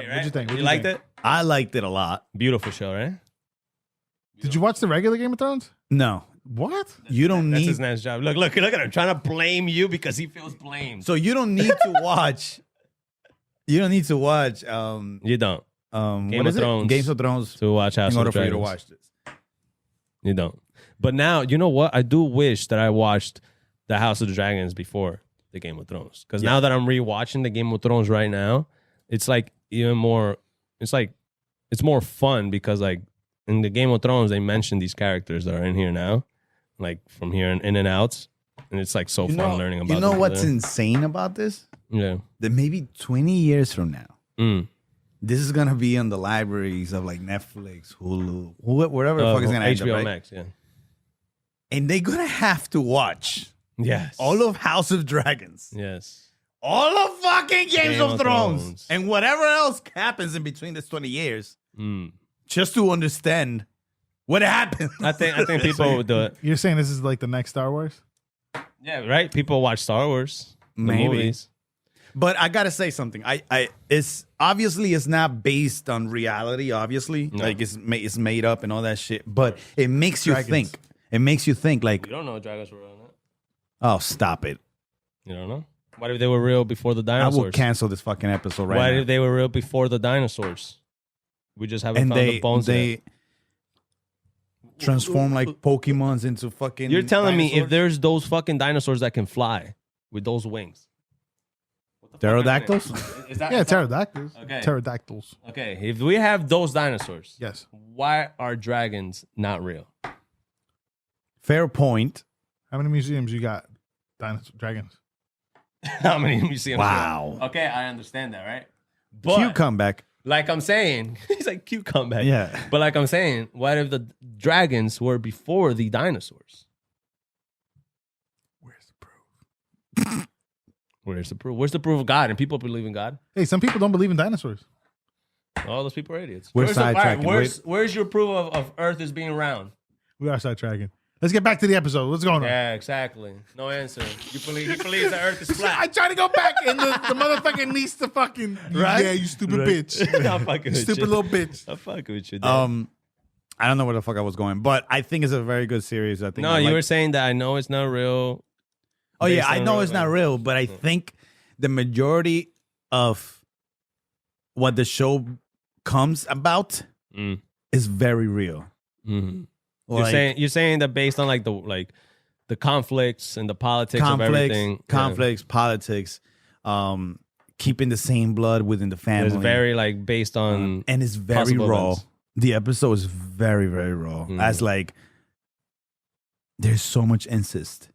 Right? What'd you think? You liked it? I liked it a lot. Beautiful show, right? Did you watch the regular Game of Thrones? No. What? You don't That's need... his nice job. Look at him trying to blame you because he feels blamed. So you don't need to watch... You don't need to watch... You don't. Game of Thrones. Games of Thrones to watch House in of order for you to Dragons. watch this. You don't. But now, you know what? I do wish that I watched the House of the Dragons before the Game of Thrones. Because now that I'm rewatching the Game of Thrones right now, it's like even more... It's like... It's more fun because like in the Game of Thrones, they mention these characters that are in here now. Like from here and in and outs. And it's like so fun learning about You know them what's there. insane about this? Yeah. That maybe 20 years from now, this is going to be on the libraries of like Netflix, Hulu, whatever the fuck is going to end up, HBO right? Max, yeah. And they're going to have to watch Yes. all of House of Dragons. Yes. All of fucking Games of Thrones. Thrones. And whatever else happens in between this 20 years. Just to understand what happened. I think people would do it. You're saying this is like the next Star Wars? Yeah, right? People watch Star Wars. The Maybe. movies. But I gotta say something. It's obviously it's not based on reality. Obviously, No. like it's made up and all that shit. But it makes you Dragons. think. It makes you think. Like, You don't know dragons were real, no? oh, stop it! You don't know? What if they were real before the I dinosaurs? will cancel this fucking episode right What now. if they were real before the dinosaurs? We just haven't And found the bones they yet. transform like Pokemons into fucking. You're telling me if dinosaurs? there's those fucking dinosaurs that can fly with those wings. What the fuck are Pterodactyls? they? Is that, Yeah, pterodactyls. Okay. Pterodactyls. Okay, if we have those dinosaurs, Yes. why are dragons not real? Fair point. How many museums you got? Dinosaur dragons. How many museums? Wow. Okay, I understand that, right? Cute But comeback. like I'm saying, he's like cute comeback. Yeah. But like I'm saying, what if the dragons were before the dinosaurs? Where's the proof? Where's the proof? Where's the proof of God? And people believe in God? Hey, some people don't believe in dinosaurs. All those people are idiots. We're Where's the- all sidetracking. where's your proof of Earth is being round? We are sidetracking. Let's get back to the episode. What's going on? Yeah, exactly. No answer. He believes the Earth is I flat. try to go back, and the motherfucker needs to fucking Right? Yeah, you stupid Right. bitch. I'm fucking with Stupid you. little bitch. I'm fucking with you. Dad. I don't know where the fuck I was going, but I think it's a very good series. I think. no, I you like- were saying that I know it's not real. Oh yeah, based I on know real it's not events. real, but I think the majority of what the show comes about Mm. is very real. Mhm. Like, You're saying that based on like the conflicts and the politics of everything. conflicts, politics, keeping the same blood within the Yeah. family. It's very like based on and it's very possible raw. events. The episode is very, very raw. Mhm. As like, there's so much incest.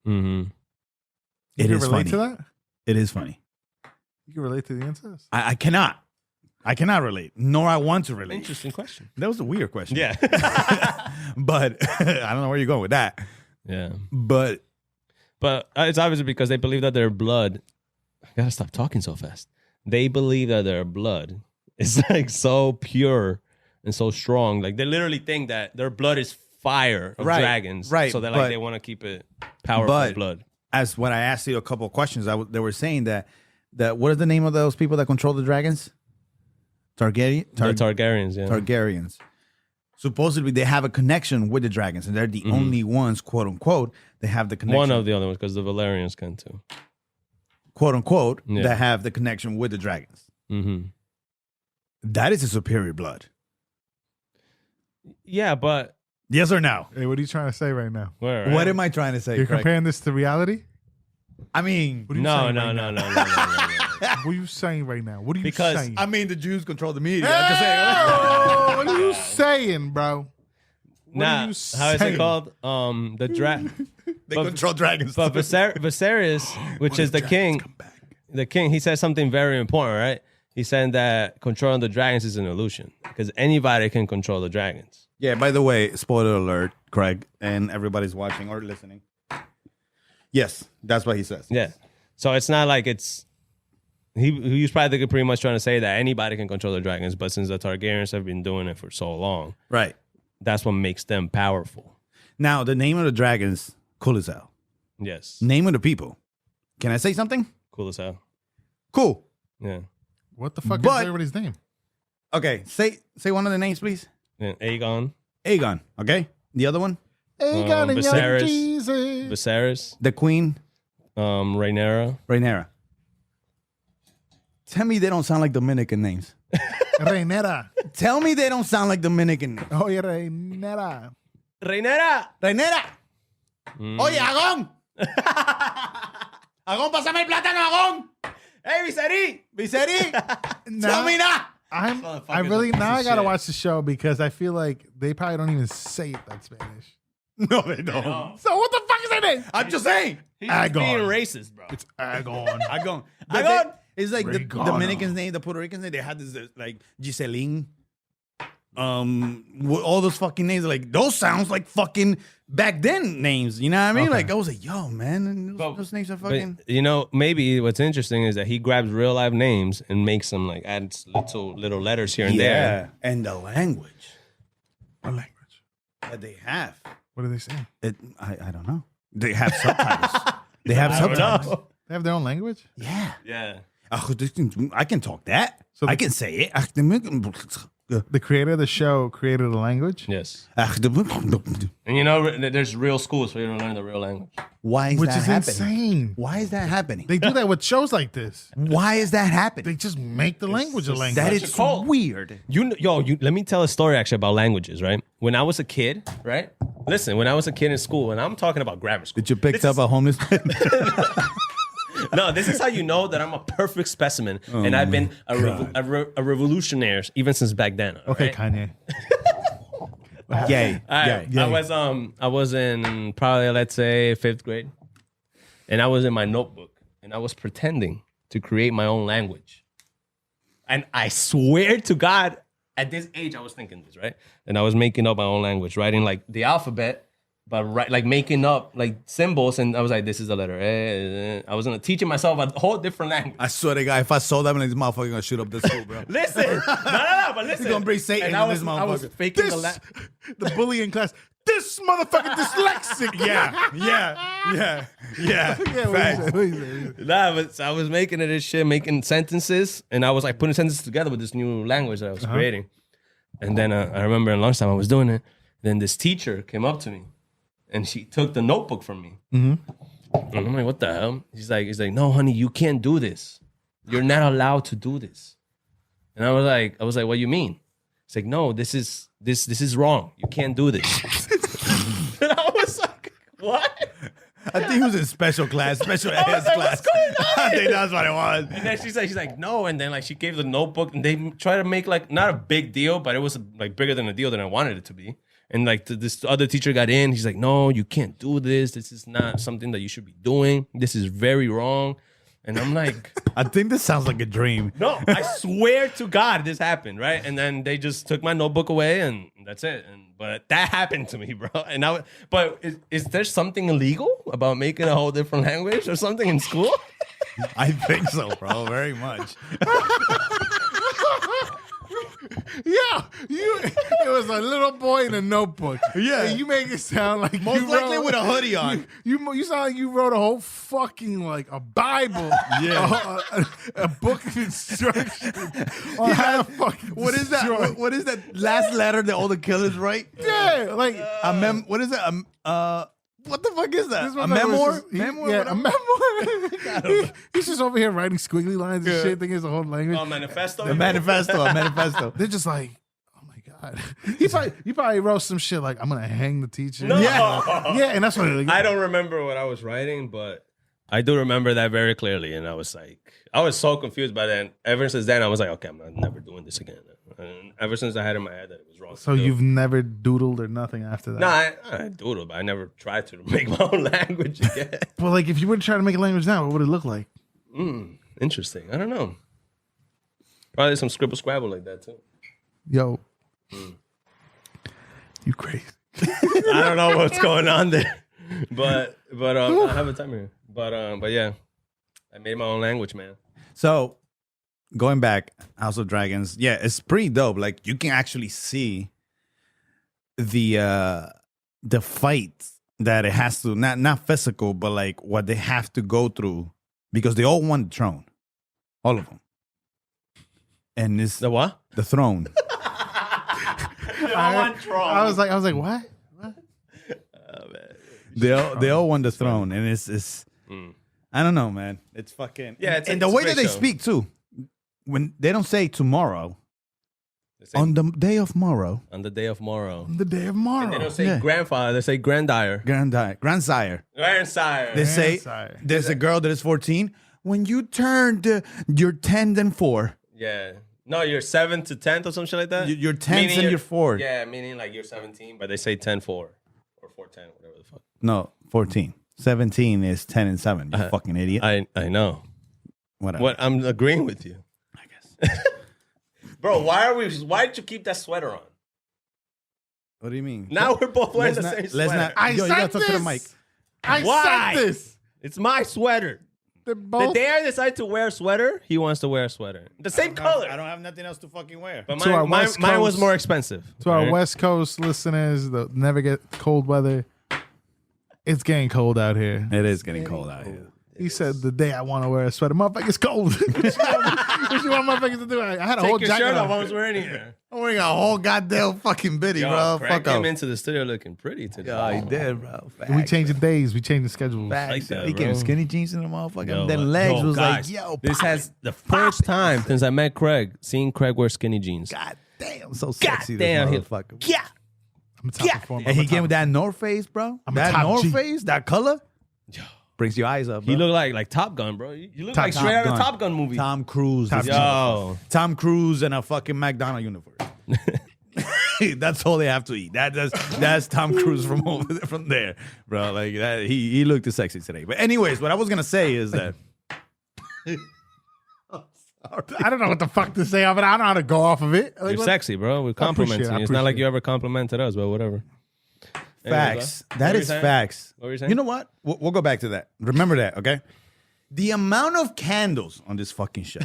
Mhm. You It can is relate funny. to that? It is funny. You can relate to the incest? I cannot. I cannot relate, nor I want to relate. Interesting question. That was a weird question. Yeah. But I don't know where you're going with that. Yeah. But But it's obviously because they believe that their blood. I gotta stop talking so fast. They believe that their blood is like so pure and so strong. Like they literally think that their blood is fire of Right, dragons. right, So but- they want to keep it powerful blood. as when I asked you a couple of questions, they were saying that what is the name of those people that control the dragons? The Targaryens, yeah. Targaryens. Supposedly they have a connection with the dragons, and they're the only ones, quote unquote, that have the connection. One of the other ones, because the Valerians can too. quote unquote, Yeah. that have the connection with the dragons. Mm-hmm. That is a superior blood. Yeah, but Yes or no? Hey, what are you trying to say right now? What am I trying to say? You're Craig? comparing this to reality? I mean, What are you No, saying no, right no, now? no, no, no, no. What are you saying right now? What are you Because saying? I mean, the Jews control the media. I'm just Oh, what are you saying, bro? What are Nah, you how is saying? it called? The they control dragons. But Viserys, which is the king, he said something very important, right? He said that controlling the dragons is an illusion because anybody can control the dragons. Yeah, by the way, spoiler alert, Craig, and everybody's watching or listening. Yes, that's what he says. Yeah. So it's not like it's... He was probably pretty much trying to say that anybody can control the dragons, but since the Targaryens have been doing it for so long, Right. that's what makes them powerful. Now, the name of the dragons, cool as hell. Yes. Name of the people. Can I say something? Cool as hell. Cool. Yeah. What the fuck But- is everybody's name? Okay, say one of the names, please. And Aegon, Aegon. Okay, the other one, Aegon and young Viserys. Jesus. Viserys, the Queen, Rhaenyra. Rhaenyra. Tell me they don't sound like Dominican names. Rhaenyra. Tell me they don't sound like Dominican names. Oye, Rhaenyra. Rhaenyra. Rhaenyra. Oye, Agón. Agón, pásame el plátano, Agón. Hey, Viserys. Viserys. Tell me now. I Motherfuckers really are piece now I of gotta shit. watch the show because I feel like they probably don't even say it that Spanish. No, they don't. So what the fuck is that name? I'm just saying. He's Aegon. being racist, bro. It's Aegon. Agón. Agón. Agón. It's like the Regano. Dominicans' name, the Puerto Ricans' name. They had this like Giseline. All those fucking names, like those sounds like fucking back then names. You know what I mean? Okay. Like I was like, yo, man, those names are fucking. But, you know, maybe what's interesting is that he grabs real life names and makes them like adds little letters here and there. And the language What language? that they have. What are they saying? I don't know. They have subtitles. They have subtitles. They have their own language? Yeah. Yeah. I can talk that. So I can say it. The creator of the show created a language? Yes. And you know, there's real schools for you to learn the real language. Why is Which that is happening? insane. Why is that happening? They do that with shows like this. Why is that They happening? just make the language a language. That It's is a cult. weird. Let me tell a story actually about languages, right? When I was a kid, right? Listen, when I was a kid in school, and I'm talking about grammar school. Did you pick up a homeless man? No, this is how you know that I'm a perfect specimen, and I've been a revolutionary even since back then. all Okay, right? Kanye. Yay. All right. Yay. I was in probably let's say 5th grade, and I was in my notebook, and I was pretending to create my own language. And I swear to God, at this age, I was thinking this, right? And I was making up my own language, writing like the alphabet, but like making up like symbols, and I was like, this is the letter A. I was teaching myself a whole different language. I swear to God, if I saw that, this motherfucker gonna shoot up this school, bro. Listen, no, but listen. gonna bring Satan And in I was, this I was motherfucker. faking This, the bully in class. This motherfucker dyslexic. yeah. Yeah, what you say? Nah, but I was making this shit, making sentences, and I was like putting sentences together with this new language that I was creating. And then I remember in lunchtime I was doing it. Then this teacher came up to me, and she took the notebook from me. And I'm like, "What the hell?" He's like, "No, honey, you can't do this. You're not allowed to do this." And I was like, "What do you mean?" It's like, "No, this is wrong. You can't do this." And I was like, "What?" I think he was in special class, special ed was like, class. "What's going on I think here?" that's what it was. And then she's like, no. And then like she gave the notebook, and they tried to make like not a big deal, but it was like bigger than a deal than I wanted it to be. And like this other teacher got in. He's like, no, you can't do this. This is not something that you should be doing. This is very wrong. And I'm like, I think this sounds like a dream. no, I swear to God, this happened, right? And then they just took my notebook away, and that's it. But that happened to me, bro. And but is there something illegal about making a whole different language or something in school? I think so, bro. Very much. Yeah, it was a little boy in a notebook. Yeah. And you make it sound like Most you likely wrote- with a hoodie on. You sound like you wrote a whole fucking like a Bible, Yeah. a book of instructions on how to fucking. What is that? destroy- What is that last letter that all the killers write? Yeah, like What is it? What the fuck is that? this A motherfucker memoir? was just- Memoir? Yeah, a memoir. He's just over here writing squiggly lines and shit, thinking it's a whole language. Oh, manifesto. A manifesto. A manifesto. They're just like, oh my god. You probably wrote some shit like, I'm gonna hang the teacher. No. Yeah, and that's what like, I don't remember what I was writing, but I do remember that very clearly. And I was so confused by then. Ever since then, I was like, okay, I'm never doing this again. And ever since I had in my head that it was wrong. So you've never doodled or nothing after that? No, I doodled, but I never tried to make my own language again. Well, like if you were to try to make a language now, what would it look like? Interesting. I don't know. Probably some scribble scrabble like that too. Yo, you crazy. I don't know what's going on there, but I have a timer here. But yeah, I made my own language, man. So, going back, House of Dragons, yeah, it's pretty dope. Like you can actually see the fight that it has to not physical, but like what they have to go through because they all want the throne, all of them. and it's The what? the throne. I was like, what? They all want the throne, and it's I don't know, man. It's fucking and the way that they speak too, when they don't say tomorrow, on the day of morrow, On the day of morrow. The day of tomorrow. And they don't say grandfather, they say grandsire. grandsire. Grandsire. They say Grandsire. there's a girl that is 14. When you turned your 10th and 4. Yeah. No, you're 7th to 10th or some shit like that? You're 10th and you're 4. Yeah, meaning like you're 17, but they say 10-4 or 4-10, whatever the fuck. No, 14. 17 is 10 and 7. You fucking idiot. I know. Whatever. What I'm agreeing with you. I guess. Bro, why did you keep that sweater on? What do you mean? Now we're both wearing the Let's same not- sweater. I Yo, you said gotta talk to the this. mic. I Why? said this. It's my sweater. They're The both day I decide to wear a sweater, he wants to wear a sweater. The same color. I don't have nothing else to fucking wear. But To our mine West was Coast- more expensive. to our Right? West Coast listeners that never get cold weather. It's getting cold out here. It is getting cold out here. He said the day I want to wear a sweater. Motherfucker, it's cold. what you want motherfuckers to do? I had a whole Take your jacket shirt off. on. I was wearing it here. I'm wearing a whole goddamn fucking biddy, bro. Craig Fuck came off. into the studio looking pretty today. Oh, he did, bro. We changed the days. We changed the schedule. like that, He came bro. skinny jeans in the motherfucker. Yo, Then legs was guys, like, yo, this pop has it. the first time since I met Craig, seeing Craig wear skinny jeans. God damn, so sexy. damn, this motherfucker. Yeah. I'm a top performer. And he came with that North Face, bro. I'm a That top North G. Face, that color, brings your eyes up, bro. He looked like Top Gun, bro. You look Top like straight out of Gun. Top Gun movie. Tom Cruise. Top this G. motherfucker. Yo. Tom Cruise in a fucking McDonald's universe. That's all they have to eat. That's Tom Cruise from over there, from there, bro. Like that, he looked sexy today. But anyways, what I was gonna say is that I don't know what the fuck to say, but I don't know how to go off of it. Like, You're what- sexy, bro. We're appreciate complimenting it. you. It's not like you ever complimented us, but whatever. facts. Anyways, That what were is you saying? facts. What were you saying? You know what? We'll go back to that. Remember that, okay? The amount of candles on this fucking show,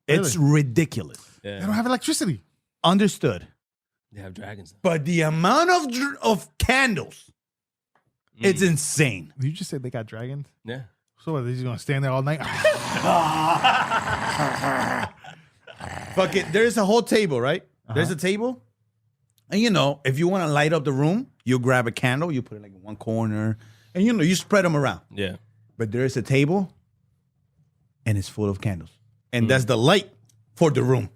it's ridiculous. They don't have electricity. Understood. They have dragons. But the amount of candles, it's insane. You just said they got dragons. Yeah. So what, they're just gonna stand there all night? Fuck it. There's a whole table, right? There's a table. And you know, if you want to light up the room, you grab a candle, you put it like in one corner, and you know, you spread them around. Yeah. But there is a table, and it's full of candles. And that's the light for the room.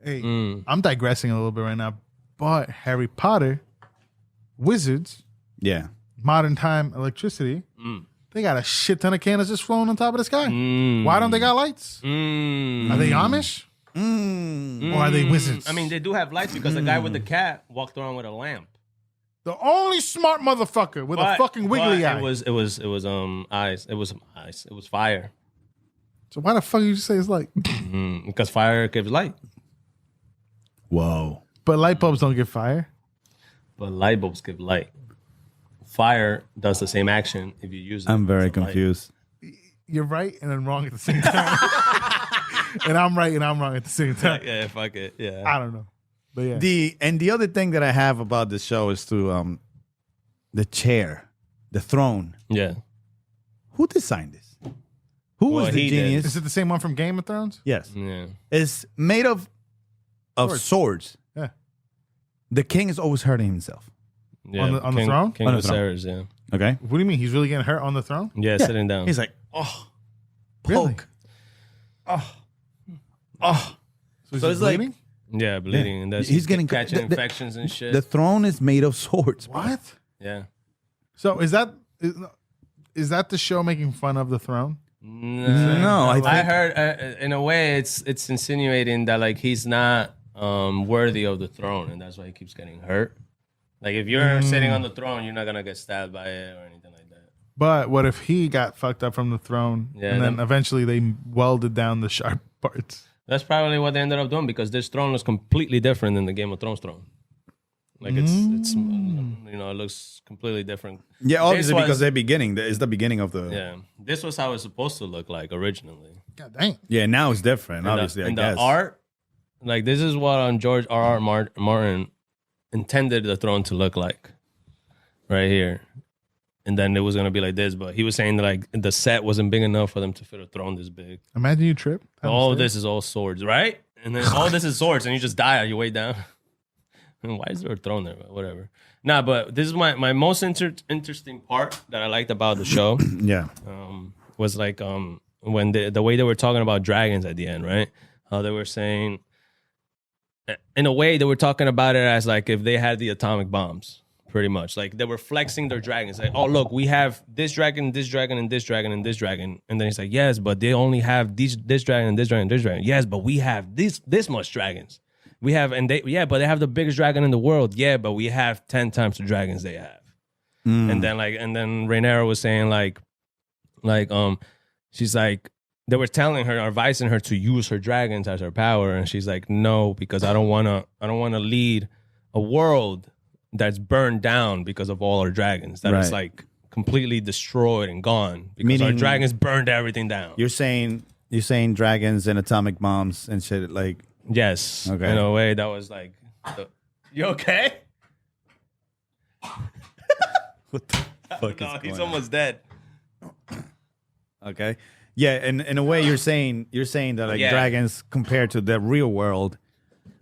Hey, I'm digressing a little bit right now, but Harry Potter, wizards, Yeah. modern time electricity, they got a shit ton of candles just floating on top of the sky. Mm. Why don't they got lights? Mm. Are they Amish? Or are they wizards? I mean, they do have lights because the guy with the cat walked around with a lamp. the only smart motherfucker with a fucking wiggly eye. It was eyes. It was eyes. It was fire. So why the fuck you just say it's light? Because fire gives light. Whoa. But light bulbs don't get fire. But light bulbs give light. Fire does the same action if you use it. I'm very as a light. confused. You're right and I'm wrong at the same time. And I'm right and I'm wrong at the same time. Yeah, fuck it. Yeah. I don't know. But yeah. The other thing that I have about this show is to the chair, the throne. Yeah. Who designed this? Who Well, was the he did. genius? Is it the same one from Game of Thrones? Yes. Yeah. It's made of swords. Yeah. The king is always hurting himself. Yeah. On the throne? King On of the throne. Viserys, yeah. Okay? What do you mean? He's really getting hurt on the throne? Yeah, sitting down. He's like, oh, Really? poke. Oh. So, So it's like- bleeding? yeah, bleeding. And that's He's getting catching the- infections and shit. The throne is made of swords. bro. What? yeah. So is that the show making fun of the throne? No, I I think heard in a way it's insinuating that like he's not worthy of the throne, and that's why he keeps getting hurt. Like if you're sitting on the throne, you're not gonna get stabbed by it or anything like that. But what if he got fucked up from the throne Yeah, and then then- eventually they welded down the sharp parts? That's probably what they ended up doing because this throne was completely different than the Game of Thrones throne. Like it's it looks completely different. yeah, obviously This because was- it's the beginning of the Yeah, this was how it's supposed to look like originally. God dang. Yeah, now it's different. And Obviously, I the guess. art, like this is what George R.R. Martin intended the throne to look like, right here. And then it was gonna be like this, but he was saying that like the set wasn't big enough for them to fit a throne this big. Imagine you trip. All this is all swords, right? And then all this is swords, and you just die on your way down. Why is there a throne there? Whatever. Nah, but this is my most interesting part that I liked about the show. Yeah. Was like when the way they were talking about dragons at the end, right? How they were saying, in a way, they were talking about it as like if they had the atomic bombs, pretty much. Like they were flexing their dragons. Like, oh look, we have this dragon, this dragon, and this dragon, and this dragon. And then he's like, yes, but they only have this dragon, and this dragon, and this dragon. Yes, but we have this much dragons. We have, and they, yeah, but they have the biggest dragon in the world. Yeah, but we have 10 times the dragons they have. And then Rhaenyra was saying like, she's like, they were telling her, advising her to use her dragons as her power, and she's like, no, because I don't wanna lead a world that's burned down because of all our dragons. That is like completely destroyed and gone because our dragons burned everything down. You're saying dragons and atomic bombs and shit like. Yes. Okay. In a way, that was like, you okay? What the fuck No, is he's going almost dead. Okay. Yeah, and in a way you're saying that like dragons compared to the real world.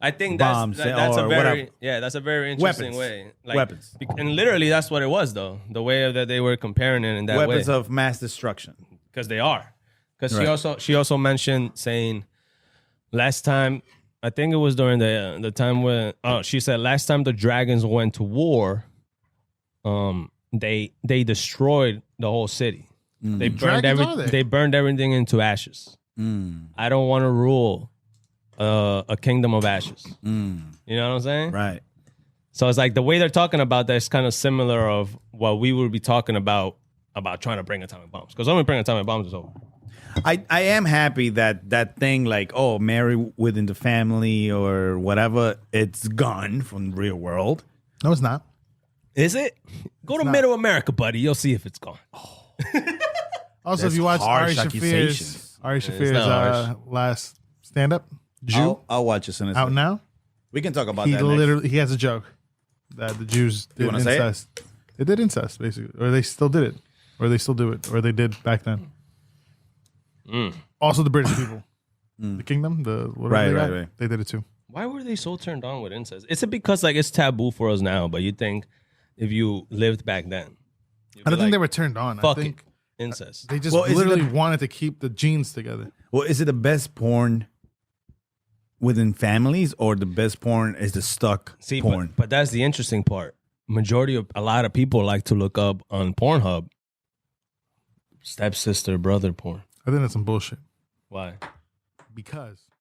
I think bombs that's a or very whatever. that's a very interesting Weapons. way. Like, Weapons. And literally that's what it was though. The way that they were comparing it in that Weapons way. of mass destruction. Because they are. Because she also mentioned saying last time, I think it was during the time when she said last time the dragons went to war, they destroyed the whole city. They burned they burned everything into ashes. I don't want to rule a kingdom of ashes. You know what I'm saying? Right. So it's like the way they're talking about that is kind of similar of what we would be talking about trying to bring atomic bombs. Because when we bring atomic bombs, it's over. I am happy that thing like, oh, marry within the family or whatever, it's gone from the real world. No, it's not. Is it? Go to Middle America, buddy. You'll see if it's gone. Also, That's if you watch Ari harsh accusations. Shafir's last stand-up, Jew, I'll watch it soon as out now. we can talk about He that. literally he has a joke that the Jews did wanna say it? incest. They did incest, basically, or they still did it, or they still do it, or they did back then. Also, the British people, the kingdom, the whatever Right. they did it too. Why were they so turned on with incest? Is it because like it's taboo for us now? But you think if you lived back then, I don't think they were turned on. I fuck think it, incest. they just Well, is it literally the- wanted to keep the genes together. Well, is it the best porn within families or the best porn is the stuck See, porn? but that's the interesting part. A lot of people like to look up on Pornhub stepsister brother porn. I think that's some bullshit Why? because